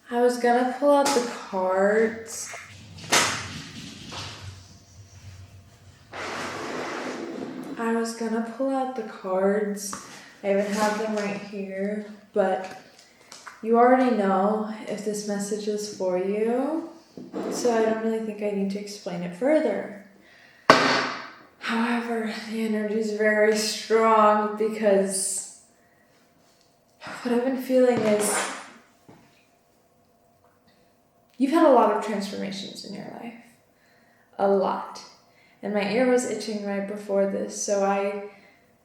I was gonna pull out the cards. I even have them right here, but you already know if this message is for you, so I don't really think I need to explain it further. However, the energy is very strong because what I've been feeling is you've had a lot of transformations in your life. A lot. And my ear was itching right before this, so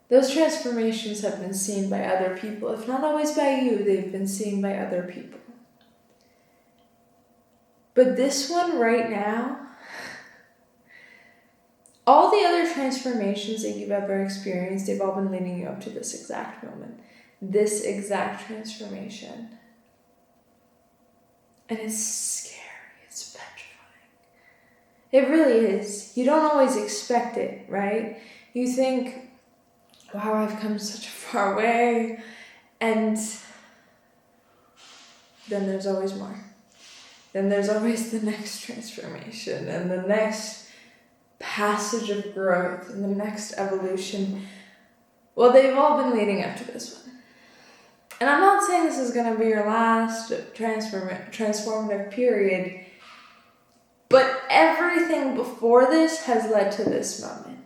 those transformations have been seen by other people. If not always by you, they've been seen by other people. But this one right now, all the other transformations that you've ever experienced, they've all been leading you up to this exact moment. This exact transformation. And it's scary. It's petrifying. It really is. You don't always expect it, right? You think, wow, I've come such a far way. And then there's always more. Then there's always the next transformation and the next passage of growth and the next evolution. Well, they've all been leading up to this one. And I'm not saying this is going to be your last transformative period, but everything before this has led to this moment.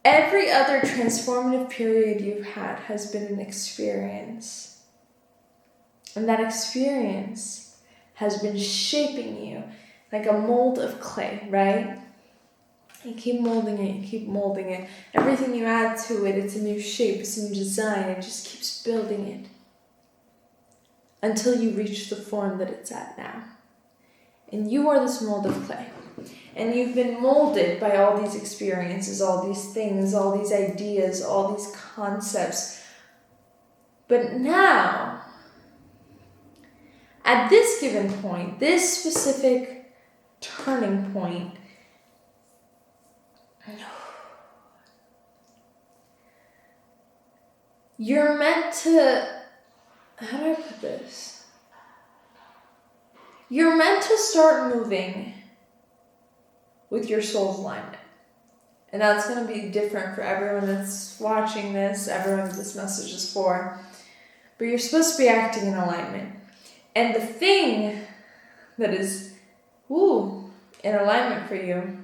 Every other transformative period you've had has been an experience. And that experience has been shaping you like a mold of clay, right? You keep molding it. Everything you add to it, it's a new shape, it's a new design. It just keeps building it until you reach the form that it's at now. And you are this mold of clay. And you've been molded by all these experiences, all these things, all these ideas, all these concepts. But now, at this given point, this specific turning point, you're meant to, how do I put this? You're meant to start moving with your soul's alignment. And that's going to be different for everyone that's watching this, everyone that this message is for. But you're supposed to be acting in alignment. And the thing that is, in alignment for you,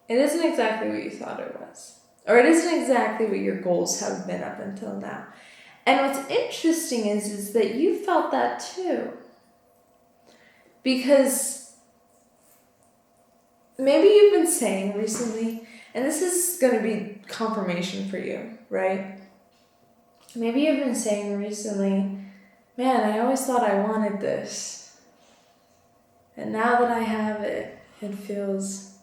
it isn't exactly what you thought it was. Or it isn't exactly what your goals have been up until now. And what's interesting is that you felt that too. Because maybe you've been saying recently, and this is going to be confirmation for you, right? Maybe you've been saying recently, man, I always thought I wanted this. And now that I have it, it feels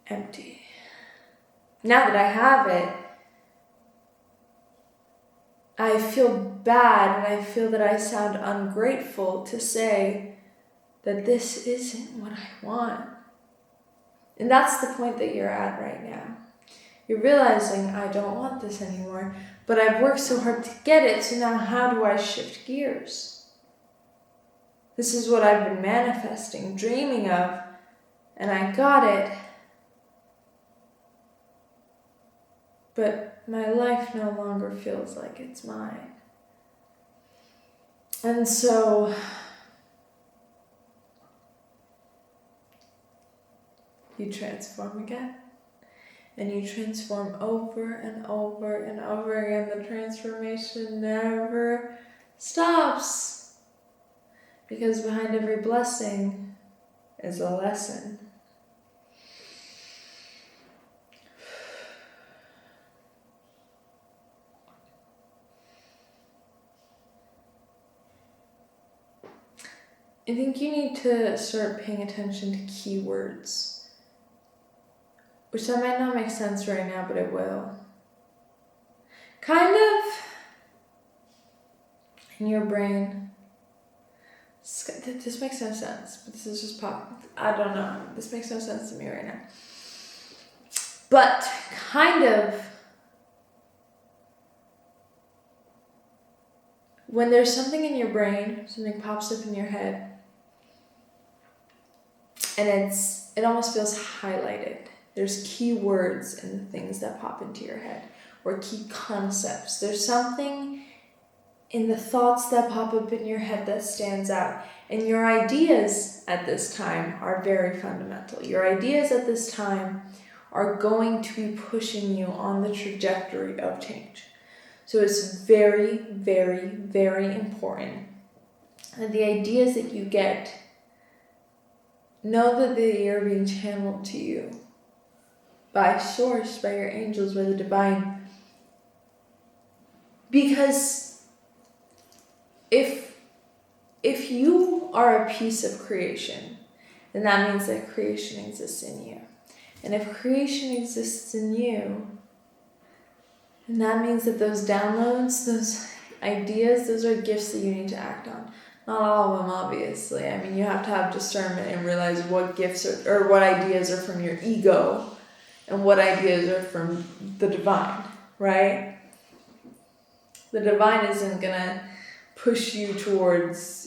empty. Now that I have it, I feel bad and I feel that I sound ungrateful to say that this isn't what I want. And that's the point that you're at right now. You're realizing, I don't want this anymore, but I've worked so hard to get it, so now how do I shift gears? This is what I've been manifesting, dreaming of, and I got it. But my life no longer feels like it's mine. And so you transform again. And you transform over and over and over again. The transformation never stops. Because behind every blessing is a lesson. I think you need to start paying attention to keywords. Which that might not make sense right now, but it will. Kind of in your brain. This makes no sense, but this is just pop. I don't know. This makes no sense to me right now. But kind of when there's something in your brain, something pops up in your head, and it almost feels highlighted. There's key words in the things that pop into your head, or key concepts. There's something in the thoughts that pop up in your head that stands out. And your ideas at this time are very fundamental. Your ideas at this time are going to be pushing you on the trajectory of change. So it's very, very, very important that the ideas that you get, know that they are being channeled to you by source, by your angels, by the divine. Because if you are a piece of creation, then that means that creation exists in you. And if creation exists in you, then that means that those downloads, those ideas, those are gifts that you need to act on. Not all of them, obviously. I mean, you have to have discernment and realize what gifts or what ideas are from your ego and what ideas are from the divine, right? The divine isn't going to push you towards,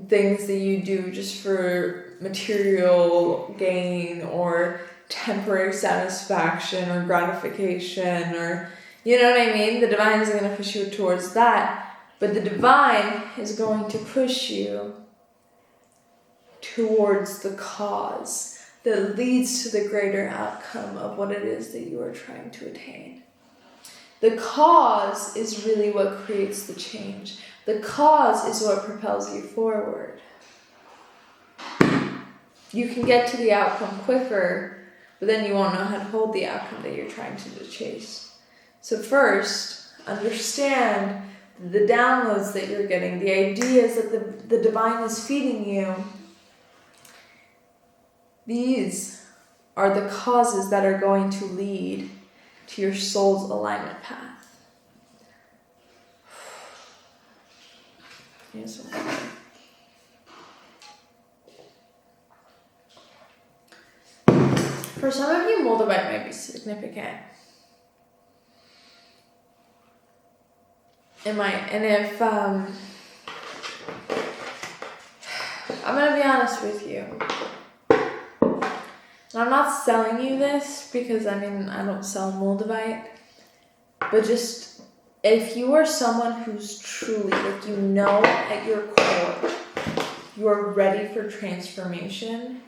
things that you do just for material gain or temporary satisfaction or gratification, or you know what I mean? The divine isn't going to push you towards that, but the divine is going to push you towards the cause that leads to the greater outcome of what it is that you are trying to attain. The cause is really what creates the change. The cause is what propels you forward. You can get to the outcome quicker, but then you won't know how to hold the outcome that you're trying to chase. So first, understand the downloads that you're getting, the ideas that the divine is feeding you. These are the causes that are going to lead to your soul's alignment path. Here's one more. For some of you, moldavite might be significant. It might. And if, I'm going to be honest with you. And I'm not selling you this because, I don't sell moldavite. But just, if you are someone who's truly, at your core, you are ready for transformation,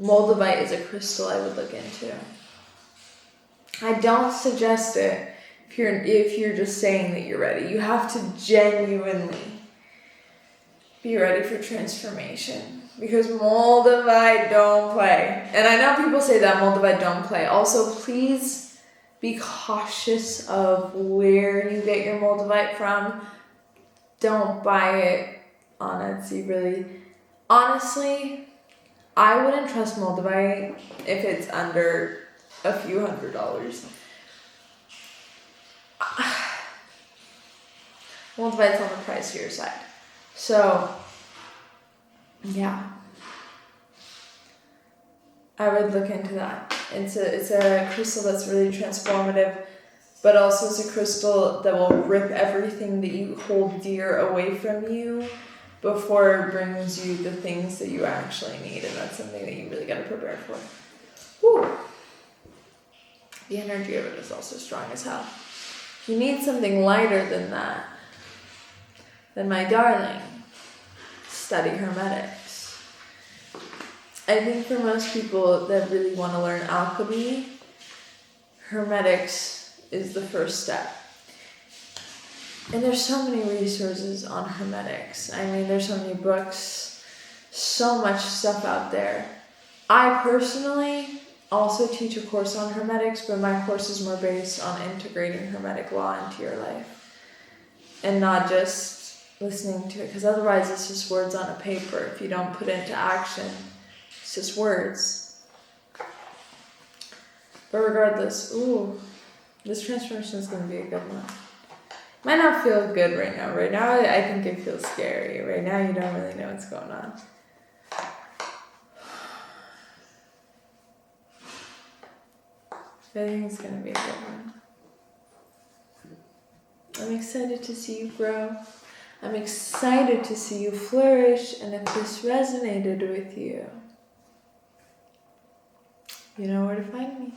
moldavite is a crystal I would look into. I don't suggest it if you're just saying that you're ready. You have to genuinely be ready for transformation, because moldavite don't play. And I know people say that moldavite don't play. Also, please be cautious of where you get your moldavite from. Don't buy it on Etsy, really. Honestly, I wouldn't trust moldavite if it's under a few $100s. Moldavite's on the pricier side. So, yeah. I would look into that. It's a crystal that's really transformative, but also it's a crystal that will rip everything that you hold dear away from you before it brings you the things that you actually need, and that's something that you really got to prepare for. Whew. The energy of it is also strong as hell. If you need something lighter than that, then my darling, study Hermetics. I think for most people that really want to learn alchemy, Hermetics is the first step. And there's so many resources on Hermetics. There's so many books, so much stuff out there. I personally also teach a course on Hermetics, but my course is more based on integrating Hermetic law into your life and not just listening to it, because otherwise it's just words on a paper. If you don't put it into action, it's just words. But regardless, this transformation is going to be a good one. Might not feel good right now. Right now, I think it feels scary. Right now, you don't really know what's going on. I think it's going to be a good one. I'm excited to see you grow. I'm excited to see you flourish, and if this resonated with you, you know where to find me.